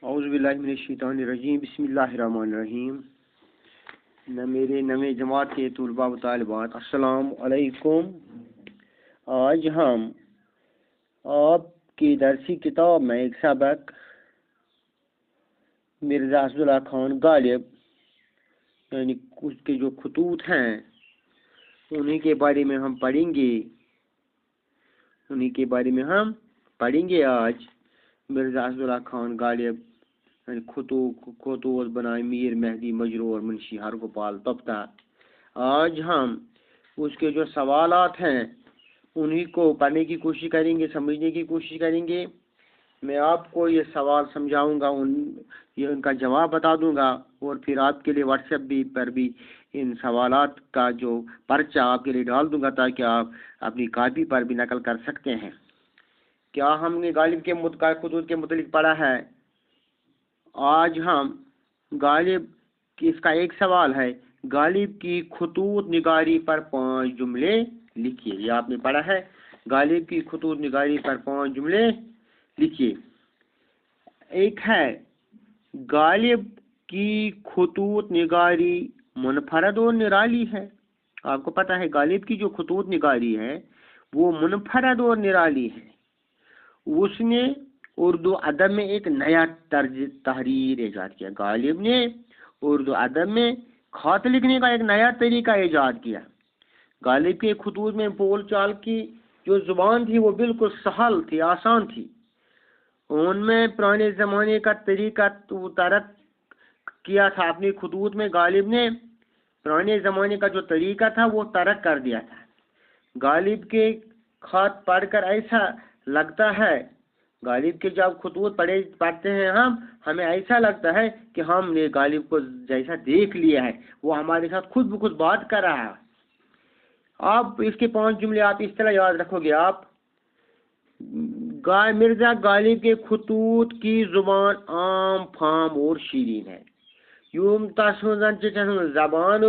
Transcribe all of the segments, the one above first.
اعوذ باللہ من الشیطان الرجیم بسم اللہ الرحمن الرحیم. میرے نویں جماعت کے طلباء و طالبات السلام علیکم. آج ہم آپ کی درسی کتاب میں ایک سبق مرزا اسداللہ خان غالب یعنی اس کے جو خطوط ہیں انہی کے بارے میں ہم پڑھیں گے آج. مرزا اسداللہ خان غالب یعنی خطوط بنائے میر مہدی مجروح منشی ہرگوپال تپتا. آج ہم اس کے جو سوالات ہیں انہی کو پڑھنے کی کوشش کریں گے، سمجھنے کی کوشش کریں گے. میں آپ کو یہ سوال سمجھاؤں گا، ان کا جواب بتا دوں گا، اور پھر آپ کے لیے واٹس ایپ پر بھی ان سوالات کا جو پرچہ آپ کے لیے ڈال دوں گا تاکہ آپ اپنی کاپی پر بھی نقل کر سکتے ہیں. کیا ہم نے غالب کے خطوط کے متعلق پڑھا ہے؟ آج ہم غالب کی اس کا ایک سوال ہے، غالب کی خطوط نگاری پر 5 جملے لکھیے. یہ آپ نے پڑھا ہے، غالب کی خطوط نگاری پر 5 جملے لکھیے. ایک ہے غالب کی خطوط نگاری منفرد اور نرالی ہے. آپ کو پتہ ہے غالب کی جو خطوط نگاری ہے وہ منفرد اور نرالی ہے. اس نے اردو ادب میں ایک نیا طرز تحریر ایجاد کیا. غالب نے اردو ادب میں خط لکھنے کا ایک نیا طریقہ ایجاد کیا. غالب کے خطوط میں بول چال کی جو زبان تھی وہ بالکل سہل تھی، آسان تھی. ان میں پرانے زمانے کا طریقہ ترک کیا تھا. اپنے خطوط میں غالب نے پرانے زمانے کا جو طریقہ تھا وہ ترک کر دیا تھا. غالب کے خط پڑھ کر ایسا لگتا ہے، غالب کے جب خطوط پڑھتے ہیں ہمیں ایسا لگتا ہے کہ ہم نے غالب کو جیسا دیکھ لیا ہے، وہ ہمارے ساتھ خود بخود بات کر رہا ہے. آپ اس کے 5 جملے آپ اس طرح یاد رکھو گے. آپ مرزا غالب کے خطوط کی زبان عام، فام اور شیرین ہے. یوم تسوزن چٹھن زبان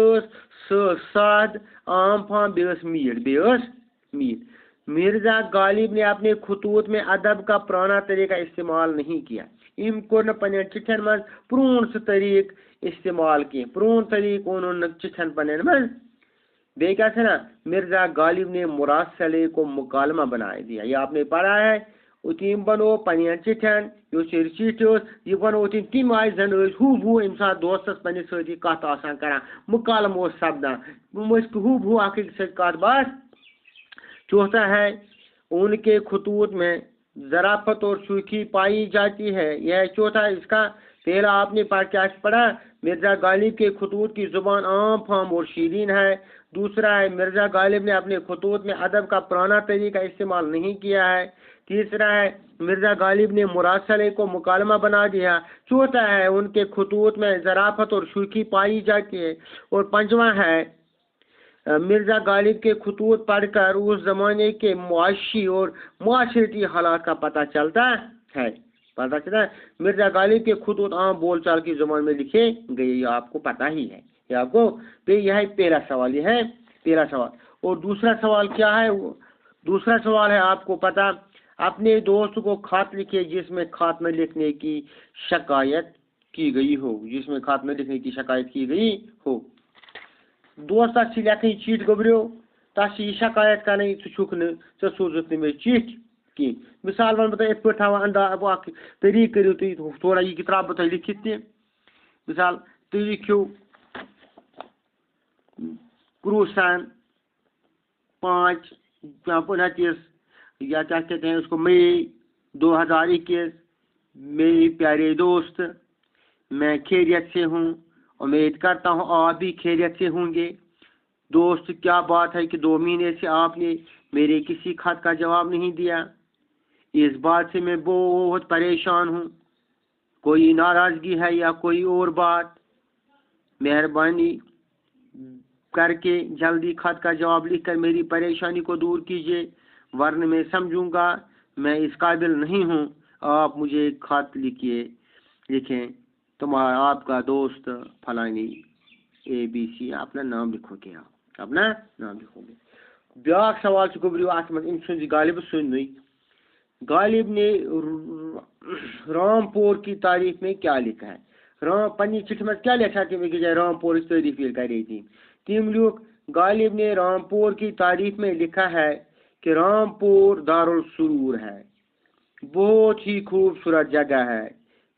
ساد عام فام بیس میٹ. مرزا غالب نے اپنے خطوط میں ادب کا پرانا طریقہ استعمال نہیں کیا. ام کو پنن چٹھن من پرون سہ طریق استعمال کیے. پرون طریق انہوں نے چٹھن پنن من. بے کیا نا مرزا غالب نے مراسلے کو مکالمہ بنا دیا. یہ آپ نے پڑھا ہے. اتیم بنو پنن چٹھن چیٹ یہ بنو تم آئے زن ہو ام سات دوستس پنس سی کت آسان کران مکالمہ سپدان ہو اک ست کت بات. چوتھا ہے ان کے خطوط میں ظرافت اور شوخی پائی جاتی ہے. یہ ہے چوتھا. اس کا پہلا آپ نے کیا پڑھا؟ مرزا غالب کے خطوط کی زبان عام، فام اور شیرین ہے. دوسرا ہے مرزا غالب نے اپنے خطوط میں ادب کا پرانا طریقہ استعمال نہیں کیا ہے. تیسرا ہے مرزا غالب نے مراسلے کو مکالمہ بنا دیا. چوتھا ہے ان کے خطوط میں ظرافت اور شوخی پائی جاتی ہے. اور پنجواں ہے مرزا غالب کے خطوط پڑھ کر اس زمانے کے معاشی اور معاشرتی حالات کا پتہ چلتا ہے. مرزا غالب کے خطوط عام بول چال کی زبان میں لکھے گئے. یہ آپ کو پتہ ہی ہے. یہ آپ کو یہ ہے پہلا سوال. یہ ہے پہلا سوال. اور دوسرا سوال کیا ہے؟ دوسرا سوال ہے آپ کو پتہ، اپنے دوست کو خط لکھے جس میں خط نہ لکھنے کی شکایت کی گئی ہو. دوست لکھن چیٹ گبریو تس یہ شکایت کریں ژٕ سوزت مے چیٹ کی. مثال ون بہ ات پہ تھا انداز طریقہ کرو تھی تھوڑا یہ ترا بہ تہ لکھت تہ. مثال تھی لکھو کروسن 5/29 یا کیا کہتے ہیں اس کو مئی 2021. میرے پیارے دوست، میں خیریت سے ہوں. امید کرتا ہوں آپ بھی خیریت سے ہوں گے. دوست، کیا بات ہے کہ 2 مہینے سے آپ نے میرے کسی خط کا جواب نہیں دیا. اس بات سے میں بہت پریشان ہوں. کوئی ناراضگی ہے یا کوئی اور بات؟ مہربانی کر کے جلدی خط کا جواب لکھ کر میری پریشانی کو دور کیجیے، ورنہ میں سمجھوں گا میں اس قابل نہیں ہوں. آپ مجھے خط لکھیں. تمہارا آپ کا دوست فلانی ABC. اپنا نام لکھو گے. آپ اپنا نام لکھو گے. بیاکھ سوال گبریو ات من ام سن غالب سن. غالب نے رامپور کی تعریف میں کیا لکھا ہے؟ پنی چٹھ میں کیا لکھا کہ میں جائے رامپور کی تعریف کرے تھی تم لوگ غالب نے رامپور کی تعریف میں لکھا ہے کہ رامپور دارالسرور ہے، بہت ہی خوبصورت جگہ ہے،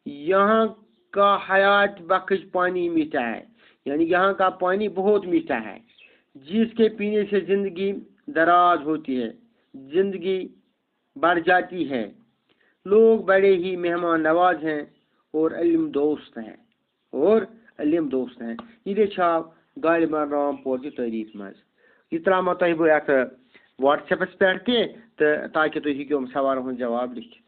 یہاں کا حیات بخش پانی میٹھا ہے، یعنی یہاں کا پانی بہت میٹھا ہے جس کے پینے سے زندگی دراز ہوتی ہے، زندگی بڑھ جاتی ہے، لوگ بڑے ہی مہمان نواز ہیں اور علم دوست ہیں یہ دیکھا غالباً رامپور کی تعریف مز یہ ترامو تہ بہ ات واٹس ایپس پہ تاکہ تھی ہوں سوالن ہند جواب لکھ